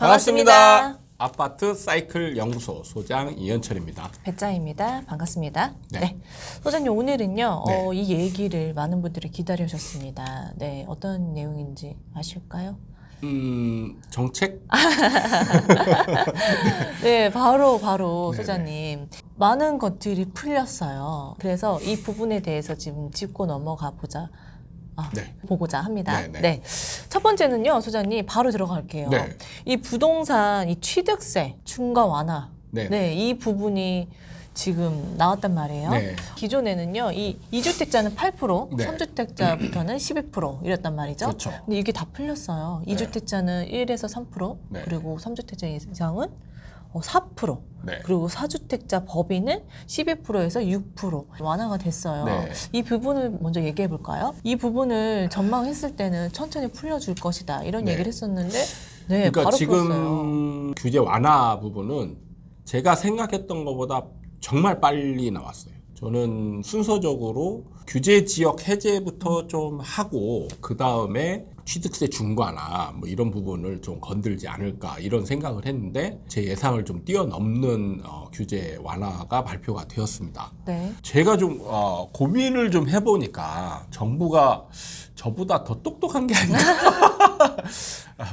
반갑습니다. 아파트 사이클 연구소 소장 이현철입니다. 배짱입니다. 반갑습니다. 네. 네. 소장님 오늘은요. 네. 이 얘기를 많은 분들이 기다리셨습니다. 네. 어떤 내용인지 아실까요? 정책? 네, 바로 네네. 소장님. 많은 것들이 풀렸어요. 그래서 이 부분에 대해서 지금 짚고 넘어가 보자. 네. 보고자 합니다. 네네. 네. 첫 번째는요, 소장님, 바로 들어갈게요. 네. 이 부동산, 이 취득세, 중과 완화. 네. 네, 이 부분이 지금 나왔단 말이에요. 네. 기존에는요, 이 2주택자는 8%, 네. 3주택자부터는 12% 이랬단 말이죠. 그렇죠. 근데 이게 다 풀렸어요. 네. 2주택자는 1에서 3%, 네. 그리고 3주택자 이상은 4%, 네. 그리고 4주택자 법인은 12%에서 6% 완화가 됐어요. 네. 이 부분을 먼저 얘기해 볼까요? 이 부분을 전망했을 때는 천천히 풀려줄 것이다 이런 네. 얘기를 했었는데 네, 그러니까 바로 지금 풀었어요. 규제 완화 부분은 제가 생각했던 것보다 정말 빨리 나왔어요. 저는 순서적으로 규제 지역 해제부터 좀 하고 그 다음에 취득세 중과나 뭐 이런 부분을 좀 건들지 않을까 이런 생각을 했는데 제 예상을 좀 뛰어넘는 규제 완화가 발표가 되었습니다. 네. 제가 좀 고민을 좀 해보니까 정부가 저보다 더 똑똑한 게 아닌가.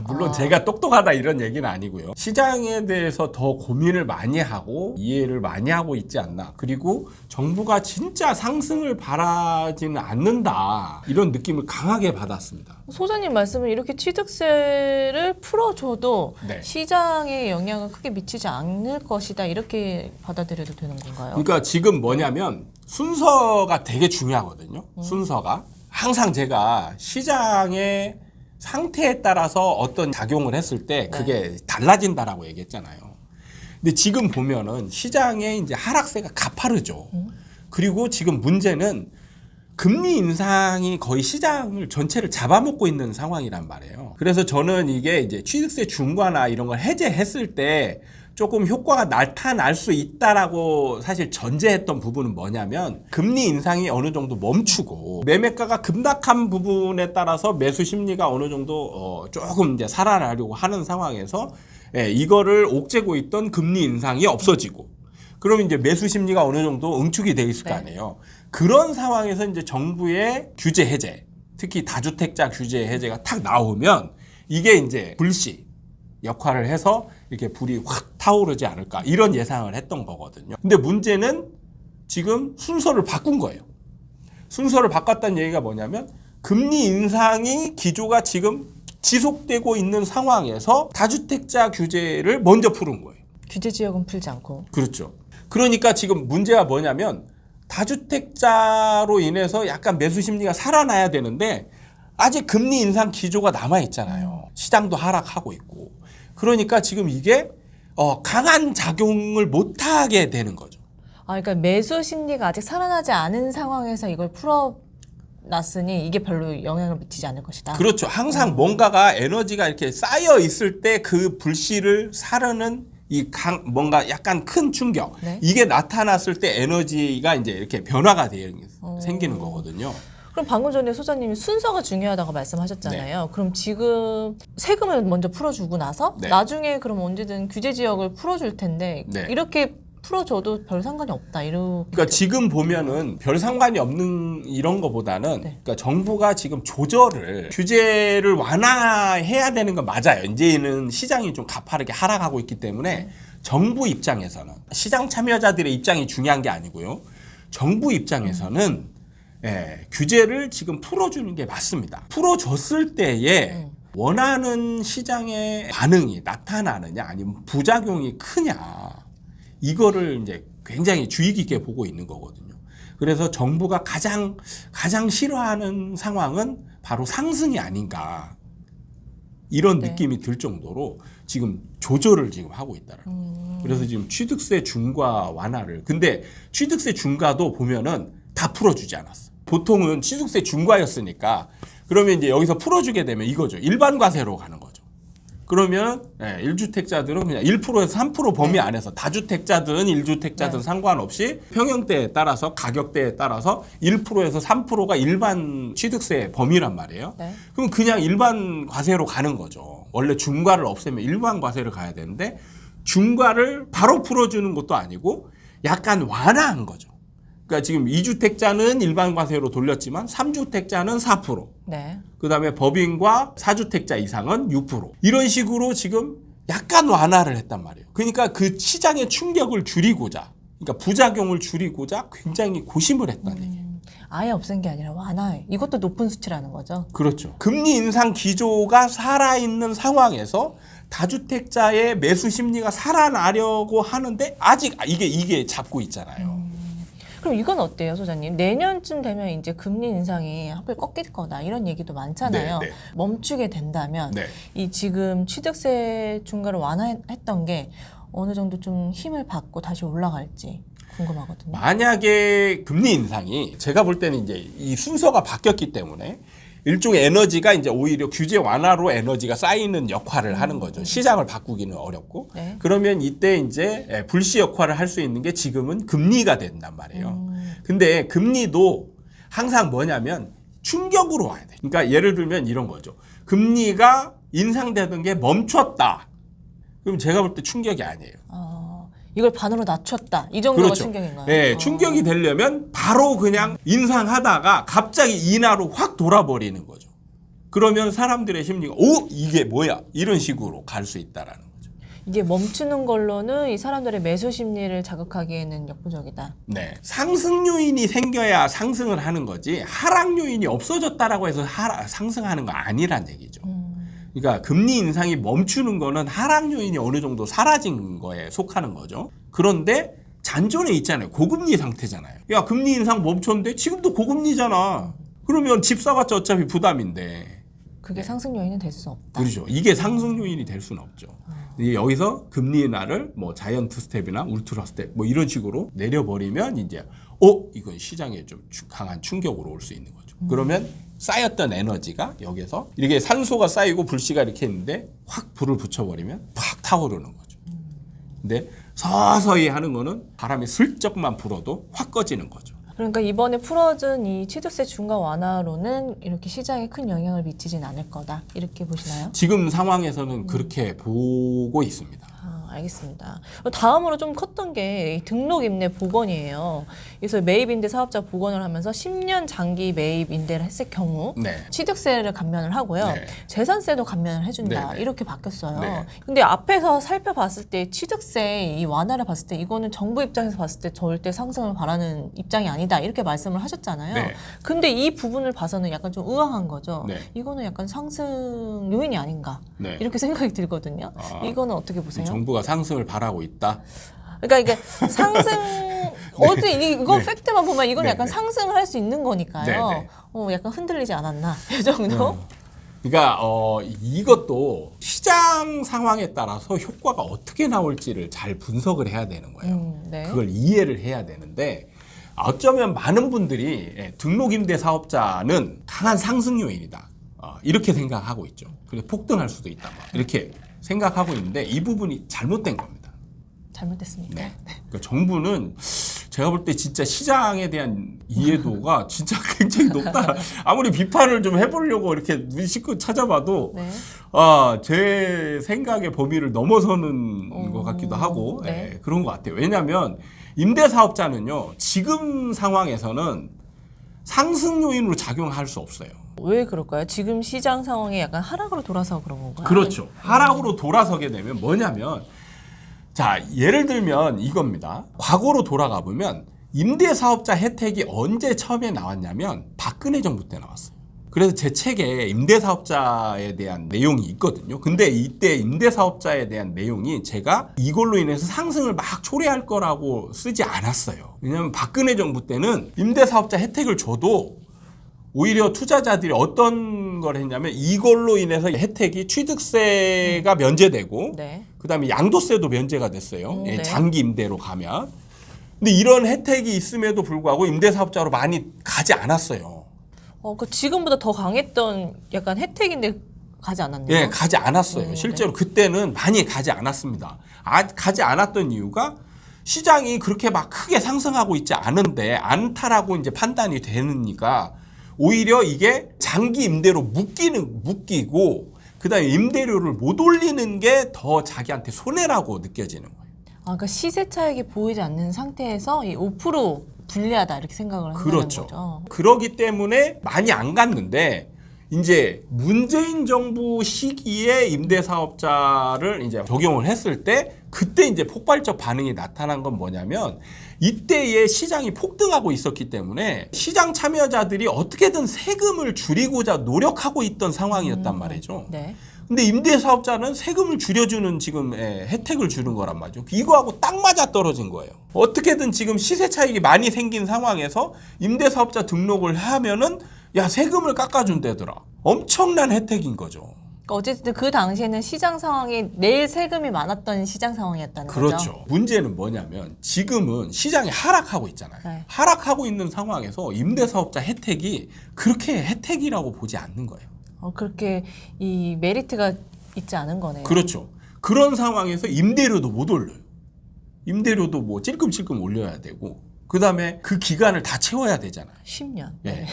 물론 제가 똑똑하다 이런 얘기는 아니고요. 시장에 대해서 더 고민을 많이 하고 이해를 많이 하고 있지 않나. 그리고 정부가 진짜 상승을 바라지는 않는다. 이런 느낌을 강하게 받았습니다. 소장님 말씀은 이렇게 취득세를 풀어줘도 네. 시장에 영향을 크게 미치지 않을 것이다 이렇게 받아들여도 되는 건가요? 그러니까 지금 뭐냐면 순서가 되게 중요하거든요. 순서가. 항상 제가 시장의 상태에 따라서 어떤 작용을 했을 때 그게 달라진다라고 얘기했잖아요. 근데 지금 보면은 시장의 이제 하락세가 가파르죠. 그리고 지금 문제는 금리 인상이 거의 시장을 전체를 잡아먹고 있는 상황이란 말이에요. 그래서 저는 이게 이제 취득세 중과나 이런 걸 해제했을 때 조금 효과가 나타날 수 있다라고 사실 전제했던 부분은 뭐냐면 금리 인상이 어느 정도 멈추고 매매가가 급락한 부분에 따라서 매수 심리가 어느 정도 조금 이제 살아나려고 하는 상황에서 이거를 옥죄고 있던 금리 인상이 없어지고 그럼 이제 매수 심리가 어느 정도 응축이 돼 있을 거 아니에요. 그런 상황에서 이제 정부의 규제 해제, 특히 다주택자 규제 해제가 탁 나오면 이게 이제 불씨 역할을 해서 이렇게 불이 확 타오르지 않을까 이런 예상을 했던 거거든요. 근데 문제는 지금 순서를 바꾼 거예요. 순서를 바꿨다는 얘기가 뭐냐면 금리 인상이 기조가 지금 지속되고 있는 상황에서 다주택자 규제를 먼저 푸는 거예요. 규제 지역은 풀지 않고. 그렇죠. 그러니까 지금 문제가 뭐냐면 다주택자로 인해서 약간 매수 심리가 살아나야 되는데 아직 금리 인상 기조가 남아 있잖아요. 시장도 하락하고 있고. 그러니까 지금 이게 강한 작용을 못하게 되는 거죠. 그러니까 매수 심리가 아직 살아나지 않은 상황에서 이걸 풀어놨으니 이게 별로 영향을 미치지 않을 것이다. 그렇죠. 항상 뭔가가 에너지가 이렇게 쌓여 있을 때 그 불씨를 사르는 뭔가 약간 큰 충격. 네. 이게 나타났을 때 에너지가 이제 이렇게 변화가 생기는 거거든요. 그럼 방금 전에 소장님이 순서가 중요하다고 말씀하셨잖아요. 그럼 지금 세금을 먼저 풀어주고 나서 네. 나중에 그럼 언제든 규제 지역을 풀어줄 텐데 네. 이렇게 풀어줘도 별 상관이 없다. 이렇게. 그러니까 지금 보면은 별 상관이 없는 이런 거보다는 그러니까 정부가 지금 조절을 규제를 완화해야 되는 건 맞아요. 이제는 시장이 좀 가파르게 하락하고 있기 때문에 정부 입장에서는 시장 참여자들의 입장이 중요한 게 아니고요. 정부 입장에서는 규제를 지금 풀어주는 게 맞습니다. 풀어줬을 때에 원하는 시장의 반응이 나타나느냐 아니면 부작용이 크냐 이거를 이제 굉장히 주의 깊게 보고 있는 거거든요. 그래서 정부가 가장 싫어하는 상황은 바로 상승이 아닌가 이런 느낌이 들 정도로 지금 조절을 지금 하고 있다는 거예요. 그래서 지금 취득세 중과 완화를 근데 취득세 중과도 보면은 다 풀어주지 않았어. 보통은 취득세 중과였으니까 그러면 이제 여기서 풀어주게 되면 이거죠. 일반 과세로 가는 거죠. 그러면 1주택자들은 그냥 1%에서 3% 범위 안에서 다주택자든 1주택자든 상관없이 평형대에 따라서 가격대에 따라서 1%에서 3%가 일반 취득세 범위란 말이에요. 그럼 그냥 일반 과세로 가는 거죠. 원래 중과를 없애면 일반 과세를 가야 되는데 중과를 바로 풀어주는 것도 아니고 약간 완화한 거죠. 그러니까 지금 2주택자는 일반 과세로 돌렸지만 3주택자는 4%. 네. 그다음에 법인과 4주택자 이상은 6%. 이런 식으로 지금 약간 완화를 했단 말이에요. 그러니까 그 시장의 충격을 줄이고자, 그러니까 부작용을 줄이고자 굉장히 고심을 했다는 얘기예요. 아예 없앤 게 아니라 완화해. 이것도 높은 수치라는 거죠. 그렇죠. 금리 인상 기조가 살아있는 상황에서 다주택자의 매수 심리가 살아나려고 하는데 아직 이게 잡고 있잖아요. 그럼 이건 어때요, 소장님? 내년쯤 되면 이제 금리 인상이 하필 꺾일 거다 이런 얘기도 많잖아요. 네, 네. 멈추게 된다면 네. 이 지금 취득세 중과를 완화했던 게 어느 정도 좀 힘을 받고 다시 올라갈지 궁금하거든요. 만약에 금리 인상이 제가 볼 때는 이제 이 순서가 바뀌었기 때문에 일종의 에너지가 이제 오히려 규제 완화로 에너지가 쌓이는 역할을 하는 거죠. 시장을 바꾸기는 어렵고. 네. 그러면 이때 이제 불씨 역할을 할 수 있는 게 지금은 금리가 된단 말이에요. 근데 금리도 항상 뭐냐면 충격으로 와야 돼. 그러니까 예를 들면 이런 거죠. 금리가 인상되던 게 멈췄다. 그럼 제가 볼 때 충격이 아니에요. 이걸 반으로 낮췄다. 이 정도가 그렇죠. 충격인가요? 네, 충격이 되려면 바로 그냥 인상하다가 갑자기 인하로 확 돌아버리는 거죠. 그러면 사람들의 심리가 오 이게 뭐야 이런 식으로 갈 수 있다라는 거죠. 이게 멈추는 걸로는 이 사람들의 매수 심리를 자극하기에는 역부족이다. 네, 상승 요인이 생겨야 상승을 하는 거지 하락 요인이 없어졌다라고 해서 상승하는 거 아니란 얘기죠. 그러니까 금리 인상이 멈추는 거는 하락 요인이 어느 정도 사라진 거에 속하는 거죠. 그런데 잔존에 있잖아요. 고금리 상태잖아요. 야, 금리 인상 멈췄는데 지금도 고금리잖아. 그러면 집 사봤자 어차피 부담인데. 그게 상승 요인은 될 수 없다. 그렇죠. 이게 상승 요인이 될 수는 없죠. 이제 여기서 금리 인하를 뭐 자이언트 스텝이나 울트라 스텝 뭐 이런 식으로 내려버리면 이제 이건 시장에 좀 강한 충격으로 올 수 있는 거죠. 그러면 쌓였던 에너지가 여기서 이렇게 산소가 쌓이고 불씨가 이렇게 있는데 확 불을 붙여버리면 팍 타오르는 거죠. 근데 서서히 하는 거는 바람이 슬쩍만 불어도 확 꺼지는 거죠. 그러니까 이번에 풀어준 이 취득세 중과 완화로는 이렇게 시장에 큰 영향을 미치진 않을 거다. 이렇게 보시나요? 지금 상황에서는 그렇게 보고 있습니다. 알겠습니다. 다음으로 좀 컸던 게 등록 임대 복원이에요. 그래서 매입 임대 사업자 복원을 하면서 10년 장기 매입 임대를 했을 경우 네. 취득세를 감면을 하고요. 네. 재산세도 감면을 해준다. 네, 네. 이렇게 바뀌었어요. 네. 근데 앞에서 살펴봤을 때 취득세 이 완화를 봤을 때 이거는 정부 입장에서 봤을 때 절대 상승을 바라는 입장이 아니다. 이렇게 말씀을 하셨잖아요. 네. 근데 이 부분을 봐서는 약간 좀 의아한 거죠. 네. 이거는 약간 상승 요인이 아닌가. 네. 이렇게 생각이 들거든요. 이거는 어떻게 보세요? 정부가 상승을 바라고 있다. 그러니까 이게 상승 이건 네. 팩트만 보면 이건 네, 약간 네. 상승을 할 수 있는 거니까요. 네, 네. 약간 흔들리지 않았나 이 정도. 그러니까 이것도 시장 상황에 따라서 효과가 어떻게 나올지를 잘 분석을 해야 되는 거예요. 네. 그걸 이해를 해야 되는데 어쩌면 많은 분들이 등록임대 사업자는 강한 상승 요인이다. 이렇게 생각하고 있죠. 그래서 폭등할 수도 있다. 이렇게 생각하고 있는데 이 부분이 잘못된 겁니다. 잘못됐습니까? 네. 그러니까 정부는 제가 볼 때 진짜 시장에 대한 이해도가 진짜 굉장히 높다. 아무리 비판을 좀 해보려고 이렇게 눈시껏 찾아봐도 네. 제 생각의 범위를 넘어서는 것 같기도 하고 네. 예, 그런 것 같아요. 왜냐하면 임대사업자는요 지금 상황에서는 상승 요인으로 작용할 수 없어요. 왜 그럴까요? 지금 시장 상황이 약간 하락으로 돌아서 그런 건가요? 그렇죠. 하락으로 돌아서게 되면 뭐냐면 자 예를 들면 이겁니다. 과거로 돌아가 보면 임대사업자 혜택이 언제 처음에 나왔냐면 박근혜 정부 때 나왔어요. 그래서 제 책에 임대사업자에 대한 내용이 있거든요. 근데 이때 임대사업자에 대한 내용이 제가 이걸로 인해서 상승을 막 초래할 거라고 쓰지 않았어요. 왜냐하면 박근혜 정부 때는 임대사업자 혜택을 줘도 오히려 투자자들이 어떤 걸 했냐면 이걸로 인해서 혜택이 취득세가 면제되고 네. 그다음에 양도세도 면제가 됐어요. 네. 장기 임대로 가면. 근데 이런 혜택이 있음에도 불구하고 임대사업자로 많이 가지 않았어요. 그 지금보다 더 강했던 약간 혜택인데 가지 않았네요. 예, 가지 않았어요. 실제로 그때는 많이 가지 않았습니다. 가지 않았던 이유가 시장이 그렇게 막 크게 상승하고 있지 않다라고 이제 판단이 되니까 오히려 이게 장기 임대로 묶이고 그다음에 임대료를 못 올리는 게 더 자기한테 손해라고 느껴지는 거예요. 그러니까 시세 차익이 보이지 않는 상태에서 이 5% 불리하다 이렇게 생각을 한다는 그렇죠. 거죠. 그러기 때문에 많이 안 갔는데 이제 문재인 정부 시기에 임대사업자를 이제 적용을 했을 때 그때 이제 폭발적 반응이 나타난 건 뭐냐면 이때의 시장이 폭등하고 있었기 때문에 시장 참여자들이 어떻게든 세금을 줄이고자 노력하고 있던 상황이었단 말이죠. 네. 근데 임대사업자는 세금을 줄여주는 지금 혜택을 주는 거란 말이죠. 이거하고 딱 맞아 떨어진 거예요. 어떻게든 지금 시세 차익이 많이 생긴 상황에서 임대사업자 등록을 하면은 야 세금을 깎아준대더라. 엄청난 혜택인 거죠. 그러니까 어쨌든 그 당시에는 시장 상황이 내일 세금이 많았던 시장 상황이었다는 거죠. 그렇죠. 문제는 뭐냐면 지금은 시장이 하락하고 있잖아요. 네. 하락하고 있는 상황에서 임대사업자 혜택이 그렇게 혜택이라고 보지 않는 거예요. 그렇게 이 메리트가 있지 않은 거네요. 그렇죠. 그런 상황에서 임대료도 못 올려요. 임대료도 뭐 찔끔찔끔 올려야 되고 그다음에 그 기간을 다 채워야 되잖아요. 10년. 네.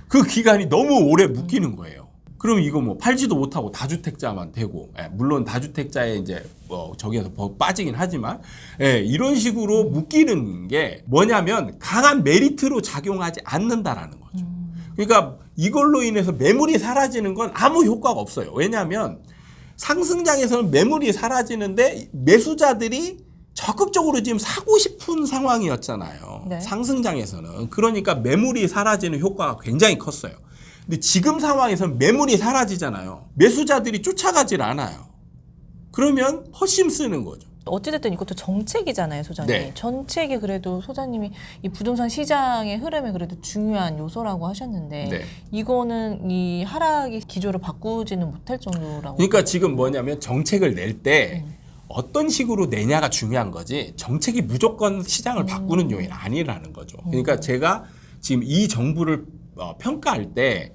그 기간이 너무 오래 묶이는 거예요. 그럼 이거 뭐 팔지도 못하고 다주택자만 되고, 물론 다주택자에 이제 저기에서 빠지긴 하지만, 이런 식으로 묶이는 게 뭐냐면 강한 메리트로 작용하지 않는다라는 거죠. 그러니까 이걸로 인해서 매물이 사라지는 건 아무 효과가 없어요. 왜냐하면 상승장에서는 매물이 사라지는데 매수자들이 적극적으로 지금 사고 싶은 상황이었잖아요. 네. 상승장에서는. 그러니까 매물이 사라지는 효과가 굉장히 컸어요. 근데 지금 상황에서는 매물이 사라지잖아요. 매수자들이 쫓아가질 않아요. 그러면 헛심 쓰는 거죠. 어찌됐든 이것도 정책이잖아요, 소장님. 네. 정책이 그래도 소장님이 이 부동산 시장의 흐름에 그래도 중요한 요소라고 하셨는데 네. 이거는 이 하락의 기조를 바꾸지는 못할 정도라고. 그러니까 지금 뭐냐면 정책을 낼 때 어떤 식으로 내냐가 중요한 거지 정책이 무조건 시장을 바꾸는 요인 아니라는 거죠. 그러니까 제가 지금 이 정부를 평가할 때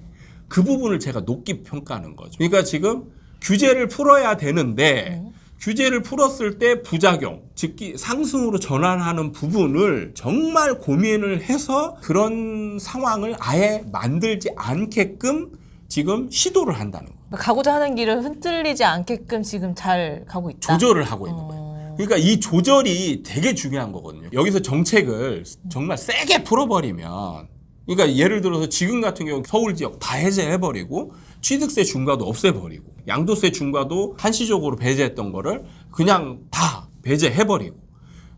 그 부분을 제가 높게 평가하는 거죠. 그러니까 지금 규제를 풀어야 되는데 규제를 풀었을 때 부작용, 즉 상승으로 전환하는 부분을 정말 고민을 해서 그런 상황을 아예 만들지 않게끔 지금 시도를 한다는 거예요. 가고자 하는 길을 흔들리지 않게끔 지금 잘 가고 있다. 조절을 하고 있는 거예요. 그러니까 이 조절이 되게 중요한 거거든요. 여기서 정책을 정말 세게 풀어버리면 그러니까 예를 들어서 지금 같은 경우 서울 지역 다 해제해버리고 취득세 중과도 없애버리고 양도세 중과도 한시적으로 배제했던 거를 그냥 다 배제해버리고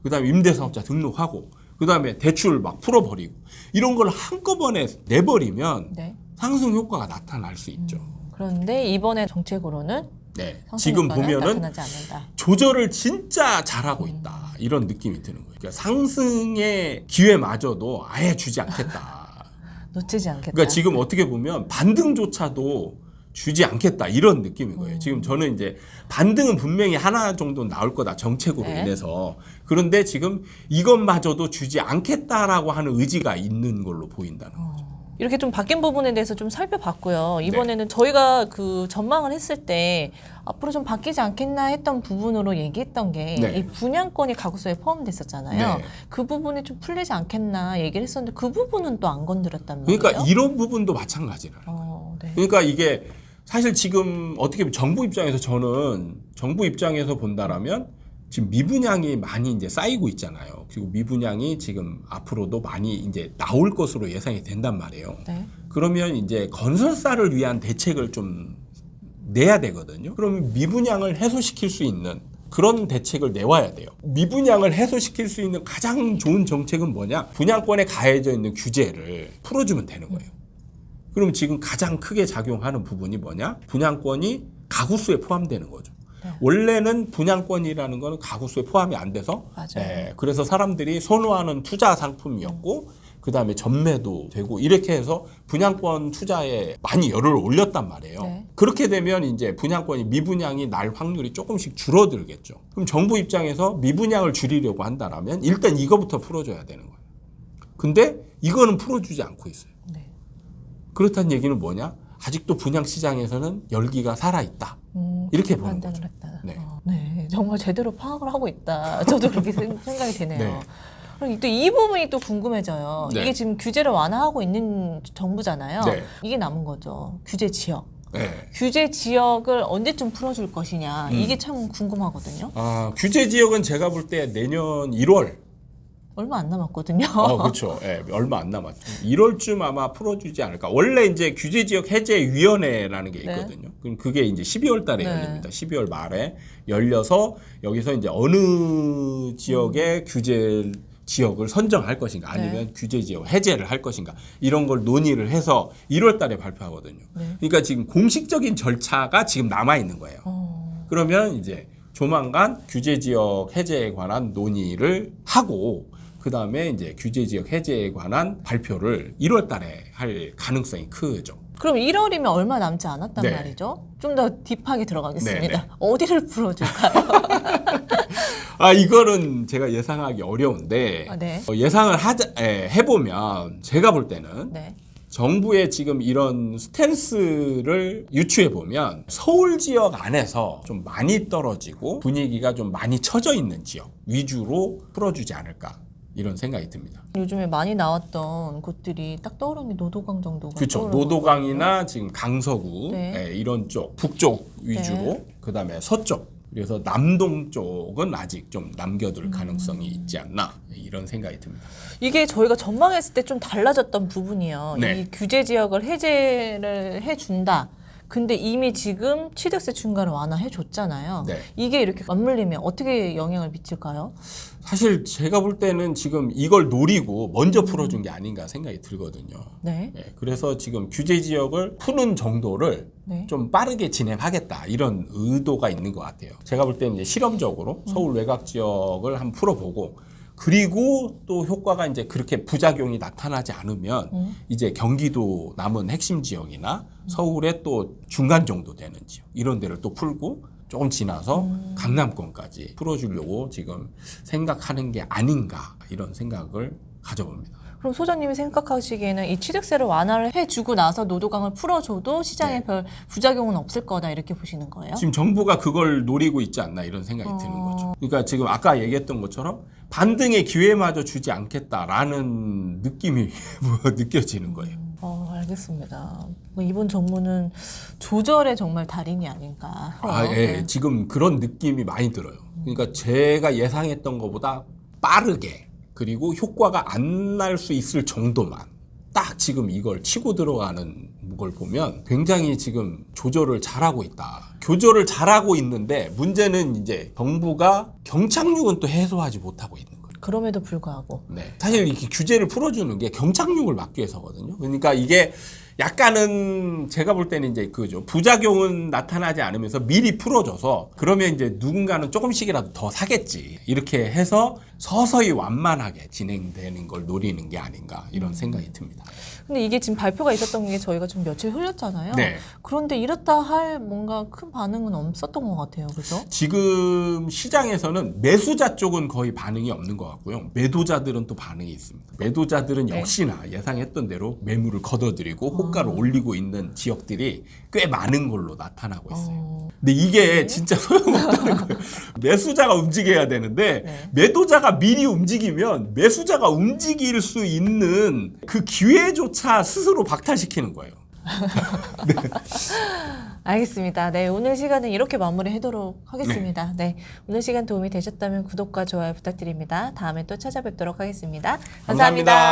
그다음에 임대사업자 등록하고 그다음에 대출 막 풀어버리고 이런 걸 한꺼번에 내버리면 네. 상승 효과가 나타날 수 있죠. 그런데 이번에 정책으로는 네. 상승 지금 효과는 보면은 나타나지 않는다. 조절을 진짜 잘하고 있다. 이런 느낌이 드는 거예요. 그러니까 상승의 기회마저도 아예 주지 않겠다. 놓치지 않겠다. 그러니까 지금 어떻게 보면 반등조차도 주지 않겠다 이런 느낌인 거예요. 지금 저는 이제 반등은 분명히 하나 정도 나올 거다 정책으로 네. 인해서. 그런데 지금 이것마저도 주지 않겠다라고 하는 의지가 있는 걸로 보인다는 거죠. 이렇게 좀 바뀐 부분에 대해서 좀 살펴봤고요. 네. 이번에는 저희가 그 전망을 했을 때 앞으로 좀 바뀌지 않겠나 했던 부분으로 얘기했던 게 이 네. 분양권이 가구수에 포함됐었잖아요. 네. 그 부분이 좀 풀리지 않겠나 얘기를 했었는데 그 부분은 또 안 건드렸단 말이에요. 그러니까 이런 부분도 마찬가지라. 네. 그러니까 이게 사실 지금 어떻게 보면 정부 입장에서 저는 정부 입장에서 본다라면 지금 미분양이 많이 이제 쌓이고 있잖아요. 그리고 미분양이 지금 앞으로도 많이 이제 나올 것으로 예상이 된단 말이에요. 네. 그러면 이제 건설사를 위한 대책을 좀 내야 되거든요. 그러면 미분양을 해소시킬 수 있는 그런 대책을 내와야 돼요. 미분양을 해소시킬 수 있는 가장 좋은 정책은 뭐냐? 분양권에 가해져 있는 규제를 풀어주면 되는 거예요. 그럼 지금 가장 크게 작용하는 부분이 뭐냐? 분양권이 가구수에 포함되는 거죠. 네. 원래는 분양권이라는 거는 가구수에 포함이 안 돼서 맞아요. 그래서 사람들이 선호하는 투자 상품이었고 그다음에 전매도 되고 이렇게 해서 분양권 투자에 많이 열을 올렸단 말이에요. 네. 그렇게 되면 이제 분양권이 미분양이 날 확률이 조금씩 줄어들겠죠. 그럼 정부 입장에서 미분양을 줄이려고 한다라면 일단 이거부터 풀어줘야 되는 거예요. 근데 이거는 풀어주지 않고 있어요. 네. 그렇다는 얘기는 뭐냐? 아직도 분양 시장에서는 열기가 살아있다. 이렇게 보는 판단을 거죠. 했다. 네. 네, 정말 제대로 파악을 하고 있다. 저도 그렇게 생각이 되네요. 네. 그럼 또 이 부분이 또 궁금해져요. 네. 이게 지금 규제를 완화하고 있는 정부잖아요. 네. 이게 남은 거죠. 규제 지역. 네. 규제 지역을 언제쯤 풀어줄 것이냐 이게 참 궁금하거든요. 규제 지역은 제가 볼 때 내년 1월. 얼마 안 남았거든요. 그렇죠. 예, 얼마 안 남았죠. 1월쯤 아마 풀어주지 않을까. 원래 이제 규제지역 해제위원회라는 게 있거든요. 그럼 그게 이제 12월 달에 네. 열립니다. 12월 말에 열려서 여기서 이제 어느 지역의 규제 지역을 선정할 것인가 아니면 규제 지역 해제를 할 것인가 이런 걸 논의를 해서 1월 달에 발표하거든요. 그러니까 지금 공식적인 절차가 지금 남아 있는 거예요. 그러면 이제 조만간 규제 지역 해제에 관한 논의를 하고 그 다음에 이제 규제 지역 해제에 관한 발표를 1월 달에 할 가능성이 크죠. 그럼 1월이면 얼마 남지 않았단 네. 말이죠. 좀 더 딥하게 들어가겠습니다. 네. 어디를 풀어줄까요? 이거는 제가 예상하기 어려운데 네. 예상을 해보면 제가 볼 때는 네. 정부의 지금 이런 스탠스를 유추해 보면 서울 지역 안에서 좀 많이 떨어지고 분위기가 좀 많이 처져 있는 지역 위주로 풀어주지 않을까 이런 생각이 듭니다. 요즘에 많이 나왔던 곳들이 딱 떠오르는 게 노도강 정도가 그렇죠. 떠오르거든요. 노도강이나 지금 강서구 네. 이런 쪽 북쪽 위주로 그다음에 서쪽 그래서 남동 쪽은 아직 좀 남겨둘 가능성이 있지 않나 이런 생각이 듭니다. 이게 저희가 전망했을 때 좀 달라졌던 부분이요. 네. 이 규제 지역을 해제를 해준다. 근데 이미 지금 취득세 중간을 완화해 줬잖아요. 네. 이게 이렇게 맞물리면 어떻게 영향을 미칠까요? 사실 제가 볼 때는 지금 이걸 노리고 먼저 풀어준 게 아닌가 생각이 들거든요. 네. 그래서 지금 규제 지역을 푸는 정도를 네. 좀 빠르게 진행하겠다 이런 의도가 있는 것 같아요. 제가 볼 때는 이제 실험적으로 서울 외곽 지역을 한번 풀어보고 그리고 또 효과가 이제 그렇게 부작용이 나타나지 않으면 이제 경기도 남은 핵심 지역이나 서울의 또 중간 정도 되는 지역 이런 데를 또 풀고 조금 지나서 강남권까지 풀어주려고 지금 생각하는 게 아닌가 이런 생각을 가져봅니다. 그럼 소장님이 생각하시기에는 이 취득세를 완화를 해주고 나서 노도강을 풀어줘도 시장에 네. 별 부작용은 없을 거다 이렇게 보시는 거예요? 지금 정부가 그걸 노리고 있지 않나 이런 생각이 드는 거죠. 그러니까 지금 아까 얘기했던 것처럼 반등의 기회마저 주지 않겠다라는 느낌이 느껴지는 거예요. 알겠습니다. 이번 정부는 조절의 정말 달인이 아닌가. 예, 지금 그런 느낌이 많이 들어요. 그러니까 제가 예상했던 것보다 빠르게 그리고 효과가 안 날 수 있을 정도만 딱 지금 이걸 치고 들어가는 걸 보면 굉장히 지금 조절을 잘하고 있다. 조절을 잘하고 있는데 문제는 이제 정부가 경착륙은 또 해소하지 못하고 있는 거예요. 그럼에도 불구하고. 네. 사실 이렇게 규제를 풀어주는 게 경착륙을 막기 위해서거든요. 그러니까 이게 약간은 제가 볼 때는 이제 그죠. 부작용은 나타나지 않으면서 미리 풀어줘서 그러면 이제 누군가는 조금씩이라도 더 사겠지. 이렇게 해서 서서히 완만하게 진행되는 걸 노리는 게 아닌가 이런 생각이 듭니다. 근데 이게 지금 발표가 있었던 게 저희가 좀 며칠 흘렸잖아요. 네. 그런데 이렇다 할 뭔가 큰 반응은 없었던 것 같아요. 그죠? 지금 시장에서는 매수자 쪽은 거의 반응이 없는 것 같고요. 매도자들은 또 반응이 있습니다. 매도자들은 네. 역시나 예상했던 대로 매물을 걷어들이고 호가를 올리고 있는 지역들이 꽤 많은 걸로 나타나고 있어요. 근데 이게 진짜 소용없다는 거예요. 매수자가 움직여야 되는데 네. 매도자가 미리 움직이면 매수자가 움직일 수 있는 그 기회조차 스스로 박탈시키는 거예요. 알겠습니다. 네, 오늘 시간은 이렇게 마무리하도록 하겠습니다. 네, 오늘 시간 도움이 되셨다면 구독과 좋아요 부탁드립니다. 다음에 또 찾아뵙도록 하겠습니다. 감사합니다. 감사합니다.